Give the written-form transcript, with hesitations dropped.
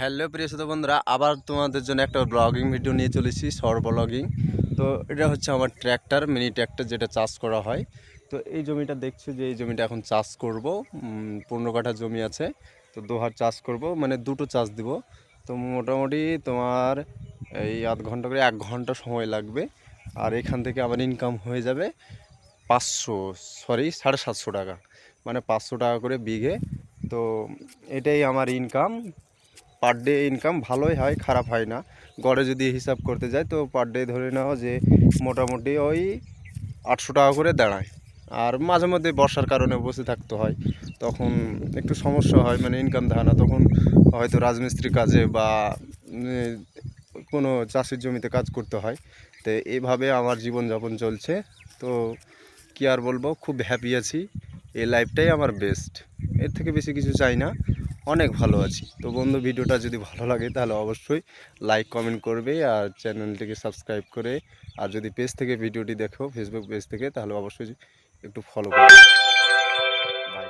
Hello প্রিয় শ্রোতা বন্ধুরা, আবার তোমাদের জন্য একটা ব্লগিং ভিডিও নিয়ে চলেছি, শর্ট ব্লগিং। তো এটা হচ্ছে আমার ট্র্যাক্টর, মিনি ট্র্যাক্টর, যেটা চাষ করা হয়। তো এই জমিটা দেখছো যে এই জমিটা এখন চাষ করব। 15 কাঠা জমি আছে, তো দোহার চাষ করব, মানে দুটো চাষ দিব। তো মোটামুটি তোমার এই আধ ঘন্টা করে 1 ঘন্টা সময় লাগবে। আর এখান থেকে আমার ইনকাম হয়ে যাবে 750 টাকা, মানে 500 টাকা করে বিঘে। তো এটাই আমার ইনকাম। পার ডে ইনকাম ভালোই হয়, খারাপ হয় না। গড়ে যদি হিসাব করতে যাই তো পার ডে ধরে নাও যে মোটামুটি ওই 800 টাকা করে দাঁড়ায়। আর মাঝে মধ্যে বর্ষার কারণে বসে থাকতে হয়, তখন একটু সমস্যা হয়, মানে ইনকাম থাকে না। তখন হয়তো রাজমিস্ত্রি কাজে বা কোনো চাষের জমিতে কাজ করতে হয়। তো এইভাবে আমার জীবনযাপন চলছে। তো কী আর বলবো, খুব হ্যাপি আছি। এই লাইফটাই আমার বেস্ট, এর থেকে বেশি কিছু চাই না, অনেক ভালো আছি। তো বন্ধু, ভিডিওটা যদি ভালো লাগে তাহলে অবশ্যই লাইক কমেন্ট করবে আর চ্যানেলটিকে সাবস্ক্রাইব করে, আর যদি পেজ থেকে ভিডিওটি দেখো, ফেসবুক পেজ থেকে, তাহলে অবশ্যই একটু ফলো করবে। বাই।